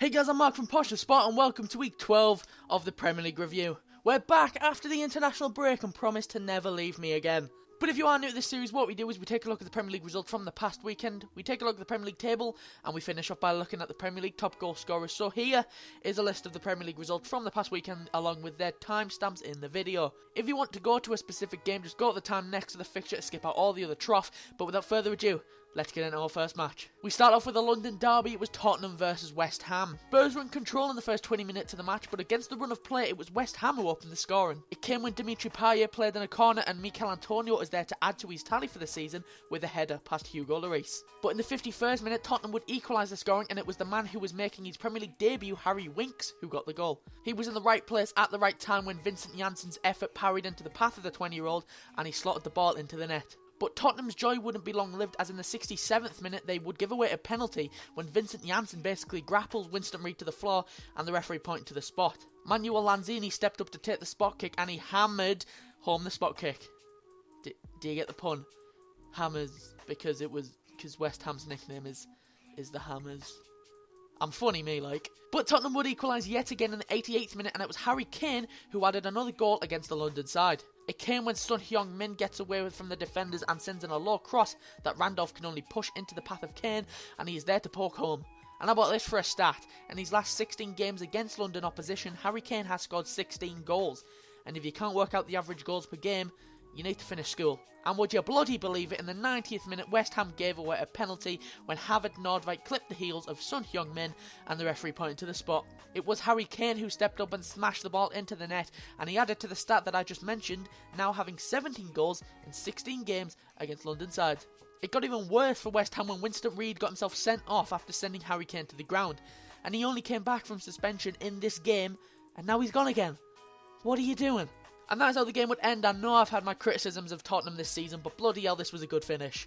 Hey guys, I'm Mark from Posh of Sport and welcome to week 12 of the Premier League review. We're back after the international break and promise to never leave me again. But if you are new to this series, what we do is we take a look at the Premier League results from the past weekend, we take a look at the Premier League table, and we finish off by looking at the Premier League top goal scorers. So here is a list of the Premier League results from the past weekend, along with their timestamps in the video. If you want to go to a specific game, just go to the time next to the fixture to skip out all the other trough, but without further ado, let's get into our first match. We start off with a London derby. It was Tottenham versus West Ham. Spurs were in control in the first 20 minutes of the match, but against the run of play, it was West Ham who opened the scoring. It came when Dimitri Payet played in a corner and Mikel Antonio was there to add to his tally for the season with a header past Hugo Lloris. But in the 51st minute, Tottenham would equalise the scoring, and it was the man who was making his Premier League debut, Harry Winks, who got the goal. He was in the right place at the right time when Vincent Janssen's effort parried into the path of the 20-year-old and he slotted the ball into the net. But Tottenham's joy wouldn't be long-lived, as in the 67th minute they would give away a penalty when Vincent Janssen basically grapples Winston Reid to the floor and the referee pointed to the spot. Manuel Lanzini stepped up to take the spot kick and he hammered home the spot kick. Do you get the pun? Hammers, because West Ham's nickname is the Hammers. I'm funny, me, like. But Tottenham would equalise yet again in the 88th minute, and it was Harry Kane who added another goal against the London side. It came when Son Heung-min gets away from the defenders and sends in a low cross that Randolph can only push into the path of Kane, and he is there to poke home. And how about this for a stat? In his last 16 games against London opposition, Harry Kane has scored 16 goals. And if you can't work out the average goals per game, you need to finish school. And would you bloody believe it, in the 90th minute West Ham gave away a penalty when Havard Nordvik clipped the heels of Son Heung-min and the referee pointed to the spot. It was Harry Kane who stepped up and smashed the ball into the net, and he added to the stat that I just mentioned, now having 17 goals in 16 games against London sides. It got even worse for West Ham when Winston Reid got himself sent off after sending Harry Kane to the ground, and he only came back from suspension in this game, and now he's gone again. What are you doing? And that's how the game would end. I know I've had my criticisms of Tottenham this season, but bloody hell, this was a good finish.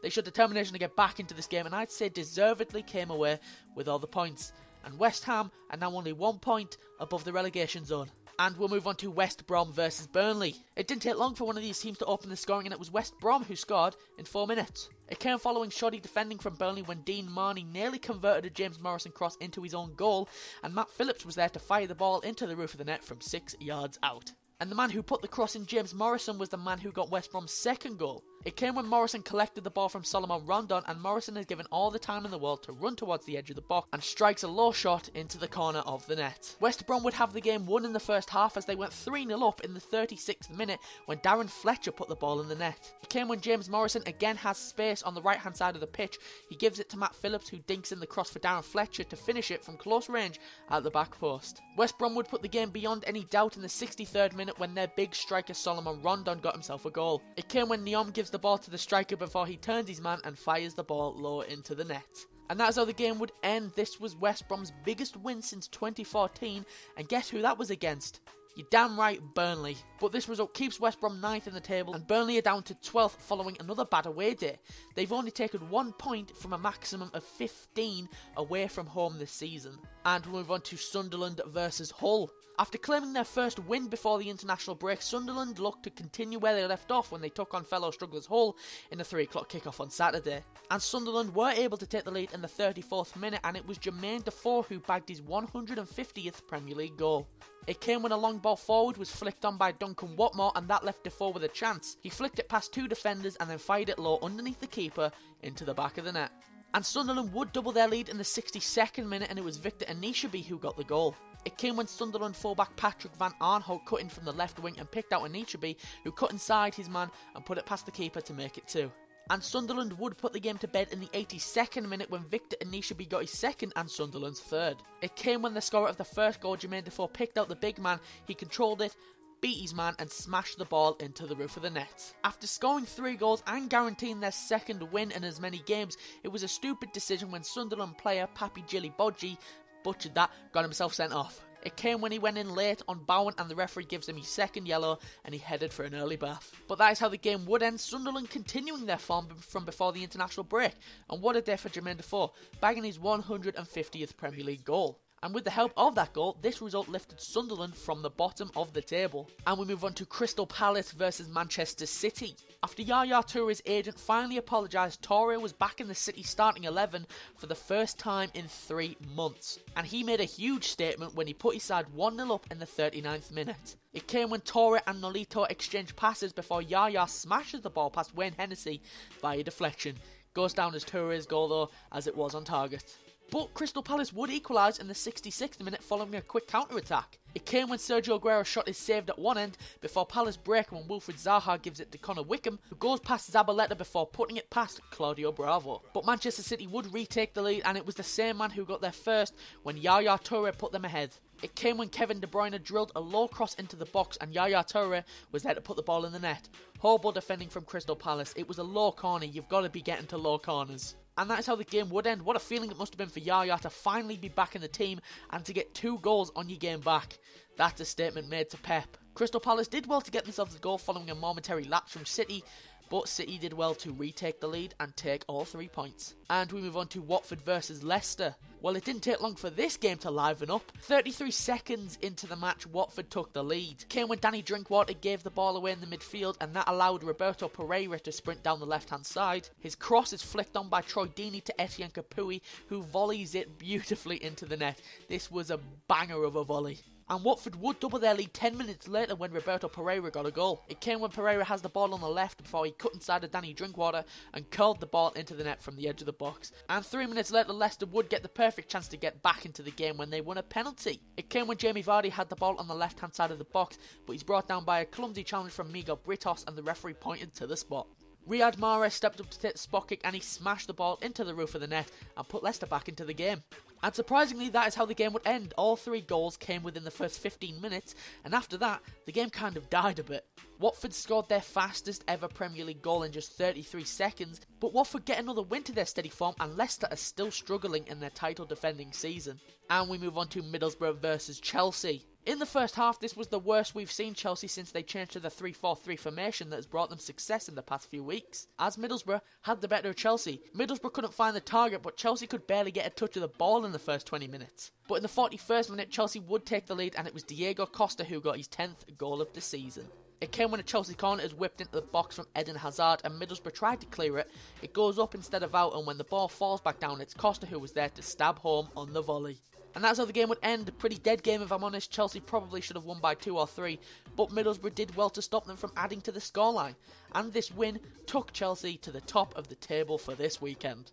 They showed determination to get back into this game, and I'd say deservedly came away with all the points. And West Ham are now only 1 point above the relegation zone. And we'll move on to West Brom versus Burnley. It didn't take long for one of these teams to open the scoring, and it was West Brom who scored in 4 minutes. It came following shoddy defending from Burnley when Dean Marney nearly converted a James Morrison cross into his own goal, and Matt Phillips was there to fire the ball into the roof of the net from 6 yards out. And the man who put the cross in, James Morrison, was the man who got West Brom's second goal. It came when Morrison collected the ball from Solomon Rondon, and Morrison is given all the time in the world to run towards the edge of the box and strikes a low shot into the corner of the net. West Brom would have the game won in the first half as they went 3-0 up in the 36th minute when Darren Fletcher put the ball in the net. It came when James Morrison again has space on the right hand side of the pitch. He gives it to Matt Phillips, who dinks in the cross for Darren Fletcher to finish it from close range at the back post. West Brom would put the game beyond any doubt in the 63rd minute when their big striker Solomon Rondon got himself a goal. It came when Neom gives the ball to the striker before he turns his man and fires the ball low into the net. And that's how the game would end. This was West Brom's biggest win since 2014, and guess who that was against? You're damn right, Burnley. But this result keeps West Brom 9th in the table, and Burnley are down to 12th following another bad away day. They've only taken 1 point from a maximum of 15 away from home this season. And we'll move on to Sunderland versus Hull. After claiming their first win before the international break, Sunderland looked to continue where they left off when they took on fellow strugglers Hull in a 3 o'clock kickoff on Saturday. And Sunderland were able to take the lead in the 34th minute, and it was Jermaine Defoe who bagged his 150th Premier League goal. It came when a long ball forward was flicked on by Duncan Watmore, and that left Defoe with a chance. He flicked it past 2 defenders and then fired it low underneath the keeper into the back of the net. And Sunderland would double their lead in the 62nd minute, and it was Victor Anishabi who got the goal. It came when Sunderland fullback Patrick Van Arnholt cut in from the left wing and picked out Anishabi, who cut inside his man and put it past the keeper to make it 2. And Sunderland would put the game to bed in the 82nd minute when Victor Anishabi got his second and Sunderland's third. It came when the scorer of the first goal, Jermaine Defoe, picked out the big man. He controlled it, beat his man and smashed the ball into the roof of the net. After scoring 3 goals and guaranteeing their second win in as many games, it was a stupid decision when Sunderland player Papi Gilly Bodji butchered that, got himself sent off. It came when he went in late on Bowen and the referee gives him his second yellow and he headed for an early bath. But that is how the game would end, Sunderland continuing their form from before the international break. And what a day for Jermaine Defoe, bagging his 150th Premier League goal. And with the help of that goal, this result lifted Sunderland from the bottom of the table. And we move on to Crystal Palace versus Manchester City. After Yaya Touré's agent finally apologised, Touré was back in the City starting 11 for the first time in 3 months. And he made a huge statement when he put his side 1-0 up in the 39th minute. It came when Touré and Nolito exchanged passes before Yaya smashes the ball past Wayne Hennessy via deflection. Goes down as Touré's goal though, as it was on target. But Crystal Palace would equalise in the 66th minute following a quick counter-attack. It came when Sergio Aguero's shot is saved at one end before Palace break when Wilfried Zaha gives it to Connor Wickham, who goes past Zabaleta before putting it past Claudio Bravo. But Manchester City would retake the lead, and it was the same man who got there first when Yaya Touré put them ahead. It came when Kevin De Bruyne drilled a low cross into the box and Yaya Touré was there to put the ball in the net. Horrible defending from Crystal Palace. It was a low corner, you've got to be getting to low corners. And that is how the game would end. What a feeling it must have been for Yaya to finally be back in the team and to get 2 goals on your game back. That's a statement made to Pep. Crystal Palace did well to get themselves a goal following a momentary lapse from City, but City did well to retake the lead and take all 3 points. And we move on to Watford versus Leicester. Well, it didn't take long for this game to liven up. 33 seconds into the match, Watford took the lead. Came when Danny Drinkwater gave the ball away in the midfield, and that allowed Roberto Pereira to sprint down the left-hand side. His cross is flicked on by Troy Deeney to Etienne Capuy, who volleys it beautifully into the net. This was a banger of a volley. And Watford would double their lead 10 minutes later when Roberto Pereira got a goal. It came when Pereira has the ball on the left before he cut inside of Danny Drinkwater and curled the ball into the net from the edge of the box. And 3 minutes later, Leicester would get the perfect chance to get back into the game when they won a penalty. It came when Jamie Vardy had the ball on the left hand side of the box, but he's brought down by a clumsy challenge from Miguel Britos, and the referee pointed to the spot. Riyad Mahrez stepped up to take the spot kick and he smashed the ball into the roof of the net and put Leicester back into the game. And surprisingly, that is how the game would end. All 3 goals came within the first 15 minutes, and after that, the game kind of died a bit. Watford scored their fastest ever Premier League goal in just 33 seconds, but Watford get another win to their steady form, and Leicester are still struggling in their title defending season. And we move on to Middlesbrough versus Chelsea. In the first half, this was the worst we've seen Chelsea since they changed to the 3-4-3 formation that has brought them success in the past few weeks. As Middlesbrough had the better of Chelsea, Middlesbrough couldn't find the target, but Chelsea could barely get a touch of the ball in the first 20 minutes. But in the 41st minute, Chelsea would take the lead, and it was Diego Costa who got his 10th goal of the season. It came when a Chelsea corner is whipped into the box from Eden Hazard and Middlesbrough tried to clear it. It goes up instead of out, and when the ball falls back down, it's Costa who was there to stab home on the volley. And that's how the game would end. A pretty dead game if I'm honest. Chelsea probably should have won by 2 or 3, but Middlesbrough did well to stop them from adding to the scoreline. And this win took Chelsea to the top of the table for this weekend.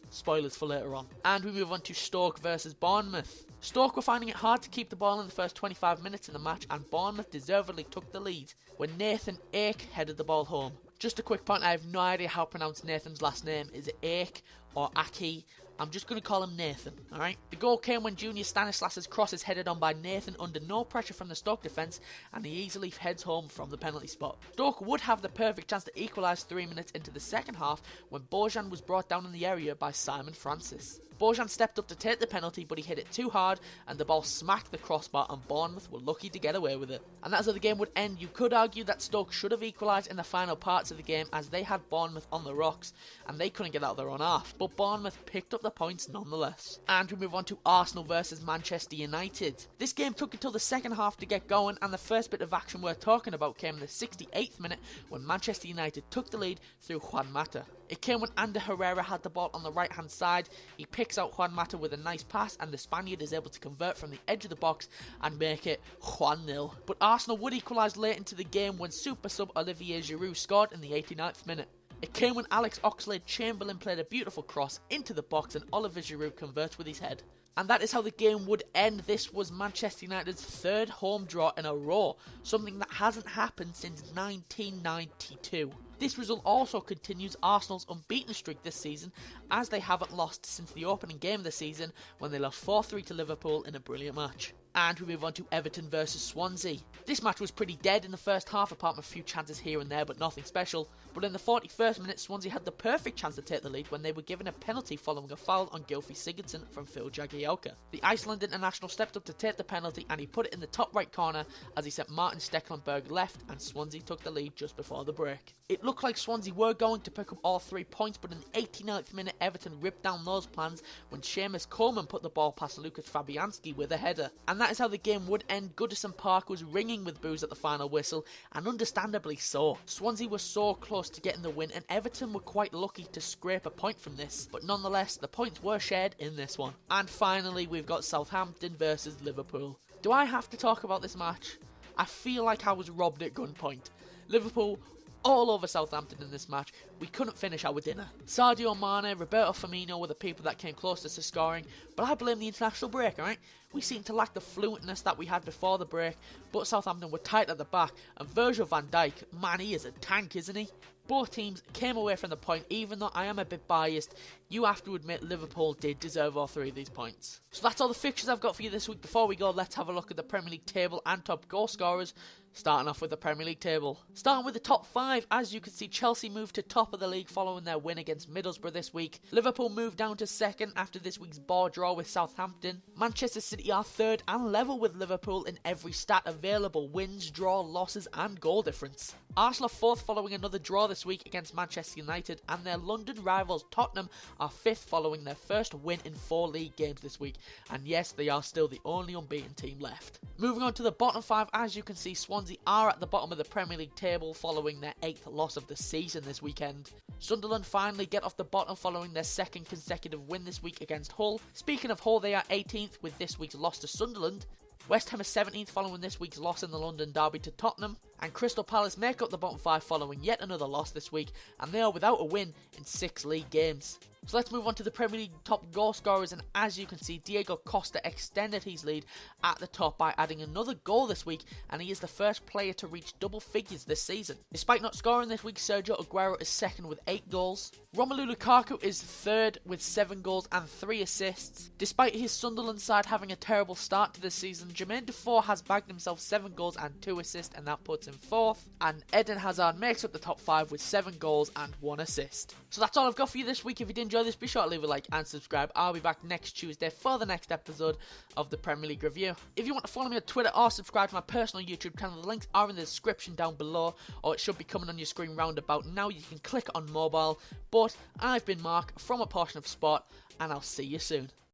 Spoilers for later on. And we move on to Stoke versus Bournemouth. Stoke were finding it hard to keep the ball in the first 25 minutes in the match, and Bournemouth deservedly took the lead when Nathan Ake headed the ball home. Just a quick point, I have no idea how to pronounce Nathan's last name. Is it Ake or Aki? I'm just going to call him Nathan, alright? The goal came when Junior Stanislas' cross is headed on by Nathan under no pressure from the Stoke defence, and he easily heads home from the penalty spot. Stoke would have the perfect chance to equalise 3 minutes into the second half when Bojan was brought down in the area by Simon Francis. Bojan stepped up to take the penalty, but he hit it too hard and the ball smacked the crossbar, and Bournemouth were lucky to get away with it. And that's how the game would end. You could argue that Stoke should have equalised in the final parts of the game, as they had Bournemouth on the rocks and they couldn't get out of their own half, but Bournemouth picked up the points nonetheless. And we move on to Arsenal versus Manchester United. This game took until the second half to get going, and the first bit of action we're talking about came in the 68th minute when Manchester United took the lead through Juan Mata. It came when Ander Herrera had the ball on the right hand side. He picks out Juan Mata with a nice pass, and the Spaniard is able to convert from the edge of the box and make it 1-0. But Arsenal would equalise late into the game when super sub Olivier Giroud scored in the 89th minute. It came when Alex Oxlade-Chamberlain played a beautiful cross into the box and Olivier Giroud converts with his head. And that is how the game would end. This was Manchester United's 3rd home draw in a row, something that hasn't happened since 1992. This result also continues Arsenal's unbeaten streak this season, as they haven't lost since the opening game of the season when they lost 4-3 to Liverpool in a brilliant match. And we move on to Everton versus Swansea. This match was pretty dead in the first half, apart from a few chances here and there, but nothing special. But in the 41st minute, Swansea had the perfect chance to take the lead when they were given a penalty following a foul on Gylfi Sigurdsson from Phil Jagielka. The Iceland international stepped up to take the penalty and he put it in the top right corner as he sent Martin Stekelenburg left, and Swansea took the lead just before the break. It looked like Swansea were going to pick up all 3 points, but in the 89th minute, Everton ripped down those plans when Seamus Coleman put the ball past Lucas Fabianski with a header. And that is how the game would end. Goodison Park was ringing with boos at the final whistle, and understandably so. Swansea was so close to getting the win, and Everton were quite lucky to scrape a point from this, but nonetheless the points were shared in this one. And finally we've got Southampton versus Liverpool. Do I have to talk about this match? I feel like I was robbed at gunpoint. Liverpool all over Southampton in this match. We couldn't finish our dinner. Sadio Mane, Roberto Firmino were the people that came closest to scoring, but I blame the international break, alright? We seemed to lack the fluentness that we had before the break, but Southampton were tight at the back, and Virgil van Dijk, man, he is a tank, isn't he? Both teams came away from the point. Even though I am a bit biased, you have to admit Liverpool did deserve all 3 of these points. So that's all the fixtures I've got for you this week. Before we go, let's have a look at the Premier League table and top goal scorers. Starting off with the Premier League table. Starting with the top 5, as you can see, Chelsea moved to top of the league following their win against Middlesbrough this week. Liverpool moved down to 2nd after this week's ball draw with Southampton. Manchester City are 3rd and level with Liverpool in every stat available: wins, draw, losses and goal difference. Arsenal are 4th following another draw this week against Manchester United, and their London rivals Tottenham are 5th following their first win in 4 league games this week, and yes, they are still the only unbeaten team left. Moving on to the bottom 5, as you can see, Swansea are at the bottom of the Premier League table following their 8th loss of the season this weekend. Sunderland finally get off the bottom following their 2nd consecutive win this week against Hull. Speaking of Hull, they are 18th with this week's loss to Sunderland. West Ham is 17th following this week's loss in the London derby to Tottenham, and Crystal Palace make up the bottom 5 following yet another loss this week, and they are without a win in 6 league games. So let's move on to the Premier League top goal scorers, and as you can see, Diego Costa extended his lead at the top by adding another goal this week, and he is the first player to reach double figures this season. Despite not scoring this week, Sergio Aguero is 2nd with 8 goals. Romelu Lukaku is 3rd with 7 goals and 3 assists. Despite his Sunderland side having a terrible start to this season, Jermaine Defoe has bagged himself 7 goals and 2 assists, and that puts him 4th. And Eden Hazard makes up the top 5 with 7 goals and 1 assist. So that's all I've got for you this week. If you did enjoy this, be sure to leave a like and subscribe. I'll be back next Tuesday for the next episode of the Premier League Review. If you want to follow me on Twitter or subscribe to my personal YouTube channel, the links are in the description down below, or it should be coming on your screen roundabout now. You can click on mobile. But I've been Mark from A Portion of Sport, and I'll see you soon.